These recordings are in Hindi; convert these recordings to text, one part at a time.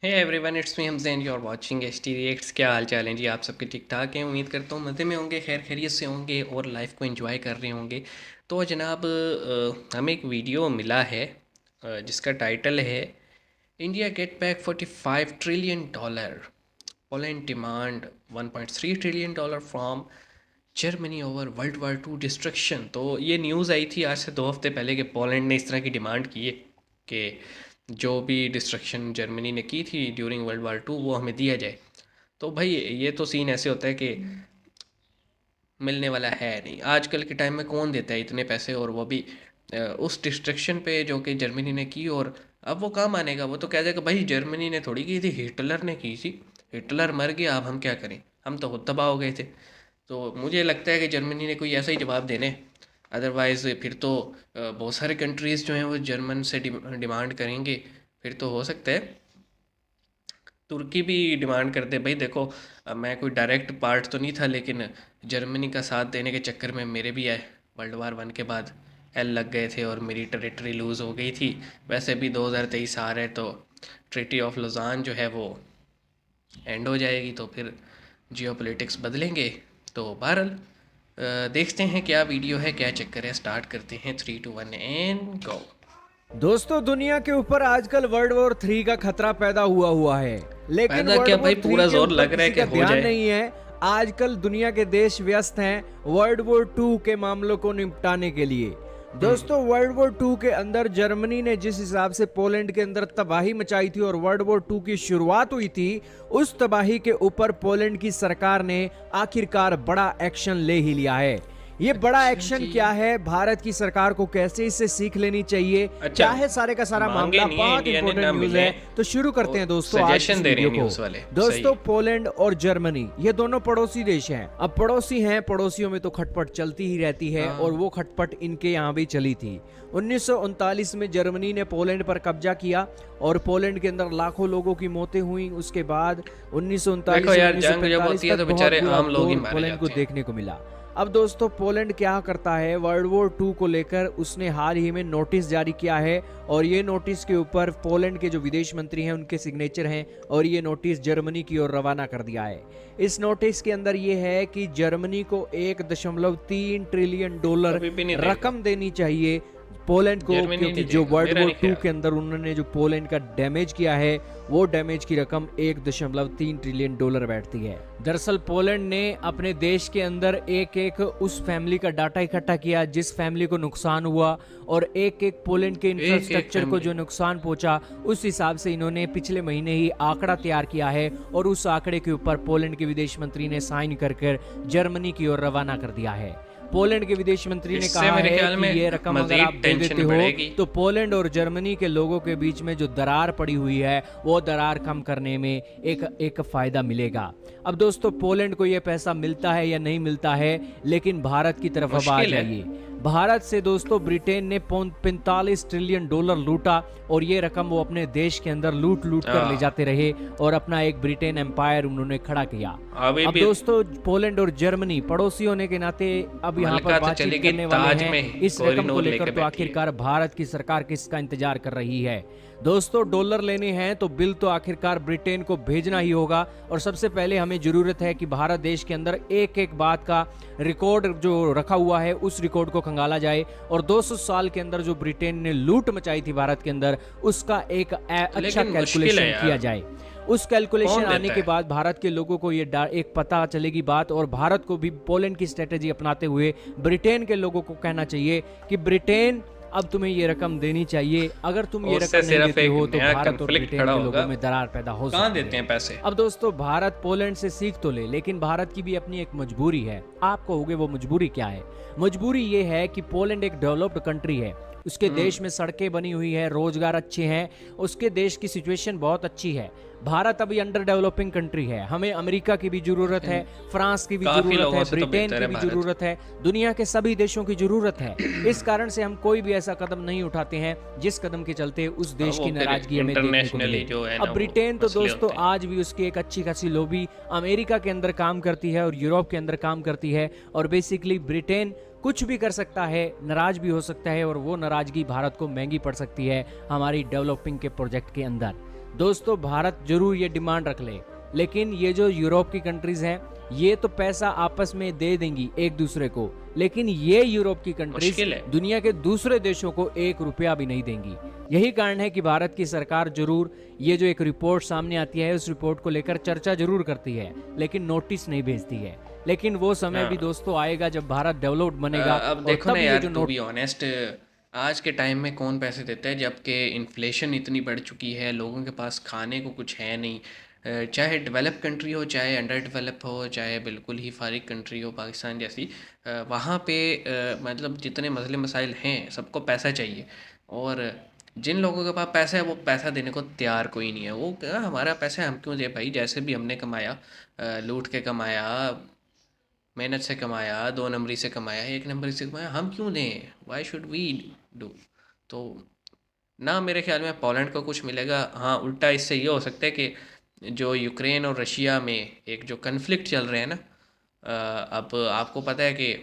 Hey everyone, it's me Hamzain, you are watching H T reacts. क्या हाल चाल है जी? आप सबके ठीक ठाक हैं? उम्मीद करता हूँ मज़े में होंगे, खैर खैरियत से होंगे और लाइफ को एंजॉय कर रहे होंगे। तो जनाब, हमें एक वीडियो मिला है जिसका टाइटल है India get back 45 trillion dollar, Poland demand 1.3 trillion dollar from Germany over world war 2 destruction. तो ये न्यूज़ आई थी आज से 2 हफ्ते पहले कि पोलैंड ने इस तरह की डिमांड की है कि जो भी डिस्ट्रक्शन जर्मनी ने की थी ड्यूरिंग वर्ल्ड वार 2 वो हमें दिया जाए। तो भाई ये तो सीन ऐसे होता है कि मिलने वाला है नहीं। आजकल के टाइम में कौन देता है इतने पैसे, और वो भी उस डिस्ट्रक्शन पे जो कि जर्मनी ने की। और अब वो कहाँ मानेगा? वो तो कह देगा भाई जर्मनी ने थोड़ी की थी, हिटलर ने की थी, हिटलर मर गया, अब हम क्या करें, हम तो खुद तबाह हो गए थे। तो मुझे लगता है कि जर्मनी ने कोई ऐसा ही जवाब देने, अदरवाइज़ फिर तो बहुत सारे कंट्रीज़ जो हैं वो जर्मन से डिमांड करेंगे। फिर तो हो सकता है तुर्की भी डिमांड करते, भाई देखो मैं कोई डायरेक्ट पार्ट तो नहीं था, लेकिन जर्मनी का साथ देने के चक्कर में मेरे भी आए वर्ल्ड वार 1 के बाद एल लग गए थे और मेरी टेरिटरी लूज़ हो गई थी। वैसे भी 2023 आ रहा है तो ट्रीटी ऑफ लुज़ान जो है वो एंड हो जाएगी, तो फिर जियोपॉलिटिक्स बदलेंगे। तो बहरहाल देखते हैं क्या वीडियो है, क्या चक्कर है। स्टार्ट करते हैं, 3 2 1 एंड गो। दोस्तों, दुनिया के ऊपर आजकल वर्ल्ड वॉर 3 का खतरा पैदा हुआ है। लेकिन पैदा क्या वर्ल्ड भाई, वॉर 3 पूरा के जोर ऊपर लग रहा है किसी कि का हो ध्यान जाए। नहीं है। आजकल दुनिया के देश व्यस्त हैं वर्ल्ड वॉर 2 के मामलों को निपटाने के लिए। दोस्तों, वर्ल्ड वॉर 2 के अंदर जर्मनी ने जिस हिसाब से पोलैंड के अंदर तबाही मचाई थी और वर्ल्ड वॉर 2 की शुरुआत हुई थी, उस तबाही के ऊपर पोलैंड की सरकार ने आखिरकार बड़ा एक्शन ले ही लिया है। ये बड़ा अच्छा एक्शन जी। क्या है, भारत की सरकार को कैसे इससे सीख लेनी चाहिए, अच्छा, क्या है सारे का सारा मांगे मामला, नहीं है बहुत इंडिया ने इंपॉर्टेंट ना न्यूज मिले, है। तो शुरू करते हैं दोस्तों आज सजेशन इस दे रहे वीडियो हैं को। न्यूज़ वाले। सही दोस्तों, है। पोलैंड और जर्मनी ये दोनों पड़ोसी देश हैं। अब पड़ोसी हैं, पड़ोसियों में तो खटपट चलती ही रहती है और हाँ। वो खटपट इनके यहाँ भी चली थी। 1939 में जर्मनी ने पोलैंड पर कब्जा किया और पोलैंड के अंदर लाखों लोगों की मौतें हुई। उसके बाद 1939 देखो से यार, जंग जब 1945 होती है तक तो बहुत बेचारे बुरा आम लोग ही दौर मारे पोलैंड को जाते हैं। देखने को मिला। अब दोस्तों, पोलैंड क्या करता है, वर्ल्ड वॉर 2 को लेकर उसने हाल ही में नोटिस जारी किया है और ये नोटिस के ऊपर पोलैंड के जो विदेश मंत्री हैं उनके सिग्नेचर हैं और ये नोटिस जर्मनी की ओर रवाना कर दिया है। इस नोटिस के अंदर ये है कि जर्मनी को 1.3 ट्रिलियन डॉलर कभी भी नहीं देगा रकम देनी चाहिए पोलैंड को, जर्मनी, क्योंकि नहीं जो देगा, वर्ल्ड मेरा वॉर नहीं 2 ख्याल। के अंदर उन्होंने जो पोलैंड का डैमेज किया है वो डैमेज की रकम 1.3 ट्रिलियन डॉलर बैठती है। दरअसल पोलैंड ने अपने देश के अंदर एक एक उस फैमिली का डाटा इकट्ठा किया जिस फैमिली को नुकसान हुआ और एक एक पोलैंड के इंफ्रास्ट्रक्चर को जो नुकसान पहुंचा, उस हिसाब से इन्होंने पिछले महीने ही आंकड़ा तैयार किया है और उस आंकड़े के ऊपर पोलैंड के विदेश मंत्री ने साइन कर जर्मनी की ओर रवाना कर दिया है। पोलैंड के विदेश मंत्री ने इससे कहा मेरे है ख्याल कि में ये रकम अगर मजीद आप दे टेंशन देते हो बढ़ेगी। तो पोलैंड और जर्मनी के लोगों के बीच में जो दरार पड़ी हुई है वो दरार कम करने में एक फायदा मिलेगा। अब दोस्तों, पोलैंड को ये पैसा मिलता है या नहीं मिलता है, लेकिन भारत की तरफ अब आ मुश्किल है। जाइए। भारत से दोस्तों ब्रिटेन ने 45 ट्रिलियन डॉलर लूटा और ये रकम वो अपने देश के अंदर लूट लूट कर ले जाते रहे और अपना एक ब्रिटेन एम्पायर उन्होंने खड़ा किया। अभी अब भी दोस्तों, पोलैंड और जर्मनी पड़ोसी होने के नाते अब यहाँ मलका पर तो बातचीत चलेगी करने वाले ताज हैं। में, इस कोहिनूर रकम को लेकर लेके तो बैठी है। आखिरकार भारत की सरकार किसका इंतजार कर रही है? दोस्तों, डॉलर लेने हैं तो बिल तो आखिरकार ब्रिटेन को भेजना ही होगा और सबसे पहले हमें जरूरत है कि भारत देश के अंदर एक एक बात का रिकॉर्ड जो रखा हुआ है उस रिकॉर्ड को खंगाला जाए और 200 साल के अंदर जो ब्रिटेन ने लूट मचाई थी भारत के अंदर उसका एक अच्छा लेकिन मुश्किल है कैलकुलेशन यार। किया जाए। उस कैलकुलेशन कौन आने देता के है? बाद भारत के लोगों को ये एक पता चलेगी बात और भारत को भी पोलैंड की स्ट्रेटेजी अपनाते हुए ब्रिटेन के लोगों को कहना चाहिए कि ब्रिटेन अब तुम्हें ये रकम देनी चाहिए। अगर तुम ये उससे रकम नहीं सिर्फ देते एक हो तो नया भारत और कॉन्फ्लिक्ट ब्रिटेन खड़ा के होगा। लोगों में दरार पैदा हो कहाँ सकती देते है। हैं पैसे? अब दोस्तों, भारत पोलैंड से सीख तो ले, लेकिन भारत की भी अपनी एक मजबूरी है। आप कहोगे वो मजबूरी क्या है? मजबूरी ये है कि पोलैंड एक डेवलप्ड कंट्री है, उसके देश में सड़कें बनी हुई है, रोजगार अच्छे हैं, उसके देश की सिचुएशन बहुत अच्छी है। भारत अभी अंडर डेवलपिंग कंट्री है, हमें अमेरिका की भी जरूरत है, फ्रांस की भी काफी जरूरत लोगों है, से तो ब्रिटेन बेहतर की है भी भारत। जरूरत है, दुनिया के सभी देशों की जरूरत है। इस कारण से हम कोई भी ऐसा कदम नहीं उठाते हैं जिस कदम के चलते उस देश वो की फिर नाराजगी हमें देखने को इंटरनेशनली मिले। जो है ना, अब वो ब्रिटेन तो मसले दोस्तों होते हैं। आज भी उसकी एक अच्छी खासी लॉबी अमेरिका के अंदर काम करती है और यूरोप के अंदर काम करती है और बेसिकली ब्रिटेन कुछ भी कर सकता है, नाराज भी हो सकता है और वो नाराजगी भारत को महंगी पड़ सकती है हमारी डेवलपिंग के प्रोजेक्ट के अंदर। दोस्तों भारत जरूर ये डिमांड रख ले, लेकिन ये जो यूरोप की कंट्रीज हैं ये तो पैसा आपस में दे देंगी एक दूसरे को, लेकिन ये यूरोप की कंट्रीज मुश्किल है। दुनिया के दूसरे देशों को 1 रुपया भी नहीं देंगी। यही कारण है कि भारत की सरकार जरूर ये जो एक रिपोर्ट सामने आती है उस रिपोर्ट को लेकर चर्चा जरूर करती है, लेकिन नोटिस नहीं भेजती है। लेकिन वो समय भी हाँ। दोस्तों आएगा जब भारत डेवलप्ड बनेगा अब और देखो तब ना ये यार, जो टू नोट बी ऑनेस्ट, आज के टाइम में कौन पैसे देता है जबकि इन्फ्लेशन इतनी बढ़ चुकी है, लोगों के पास खाने को कुछ है नहीं। चाहे डेवलप कंट्री हो, चाहे अंडर डेवलप हो, चाहे बिल्कुल ही फारिग कंट्री हो पाकिस्तान जैसी, वहाँ पे मतलब जितने मसले मसाइल हैं सबको पैसा चाहिए। और जिन लोगों के पास पैसा है वो पैसा देने को तैयार कोई नहीं है। वो हमारा पैसा है हम क्यों दे भाई, जैसे भी हमने कमाया, लूट के कमाया, मेहनत से कमाया, 2 नंबरी से कमाया, 1 नंबरी से कमाया, हम क्यों दें, वाई शुड वी डू। तो ना मेरे ख्याल में पोलैंड को कुछ मिलेगा। हाँ, उल्टा इससे ये हो सकता है कि जो यूक्रेन और रशिया में एक जो कन्फ्लिक्ट चल रहे हैं ना, अब आपको पता है कि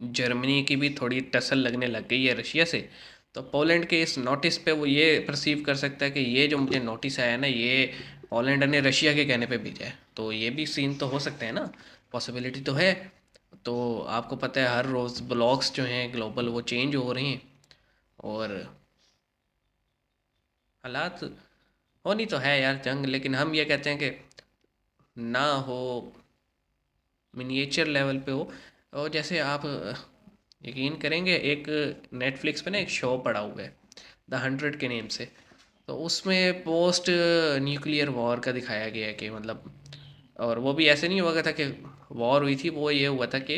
जर्मनी की भी थोड़ी टसल लगने लग गई है रशिया से। तो पोलैंड के इस नोटिस पे वो ये परसीव कर सकता है कि ये जो मुझे नोटिस आया है ना, ये पोलैंड ने रशिया के कहने पे भेजा है। तो ये भी सीन तो हो सकते हैं ना, पॉसिबिलिटी तो है। तो आपको पता है हर रोज़ ब्लॉग्स जो हैं ग्लोबल वो चेंज हो रहे हैं, और हालात होनी तो है यार जंग, लेकिन हम ये कहते हैं कि ना हो, मिनिएचर लेवल पे हो। और जैसे आप यकीन करेंगे, एक नेटफ्लिक्स पे ना एक शो पड़ा हुआ है द 100 के नेम से। तो उसमें पोस्ट न्यूक्लियर वॉर का दिखाया गया है कि मतलब, और वो भी ऐसे नहीं हुआ था कि वॉर हुई थी, वो ये हुआ था कि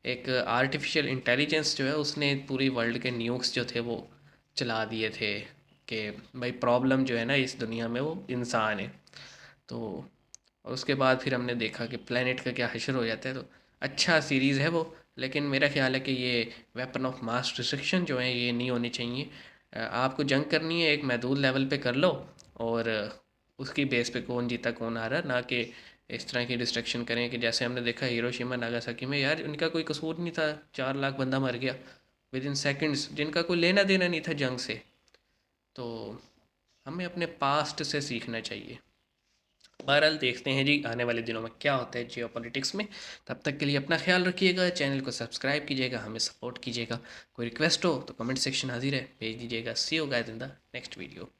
एक आर्टिफिशियल इंटेलिजेंस जो है उसने पूरी वर्ल्ड के न्यूक्स जो थे वो चला दिए थे कि भाई प्रॉब्लम जो है ना इस दुनिया में वो इंसान है। तो और उसके बाद फिर हमने देखा कि प्लेनेट का क्या हशर हो जाता है। तो अच्छा सीरीज़ है वो, लेकिन मेरा ख्याल है कि ये वेपन ऑफ मास डिस्ट्रक्शन जो है ये नहीं होनी चाहिए। आपको जंग करनी है एक महदूद लेवल पे कर लो, और उसकी बेस पे कौन जीता कौन हारा, ना कि इस तरह की डिस्ट्रक्शन करें कि जैसे हमने देखा हिरोशिमा नागासाकी में, यार उनका कोई कसूर नहीं था, 4 लाख बंदा मर गया विद इन सेकेंड्स, जिनका कोई लेना देना नहीं था जंग से। तो हमें अपने पास्ट से सीखना चाहिए। बहरहाल देखते हैं जी आने वाले दिनों में क्या होता है जियो पॉलिटिक्स में। तब तक के लिए अपना ख्याल रखिएगा, चैनल को सब्सक्राइब कीजिएगा, हमें सपोर्ट कीजिएगा। कोई रिक्वेस्ट हो तो कमेंट सेक्शन हाजिर है, भेज दीजिएगा। See you guys in the next video.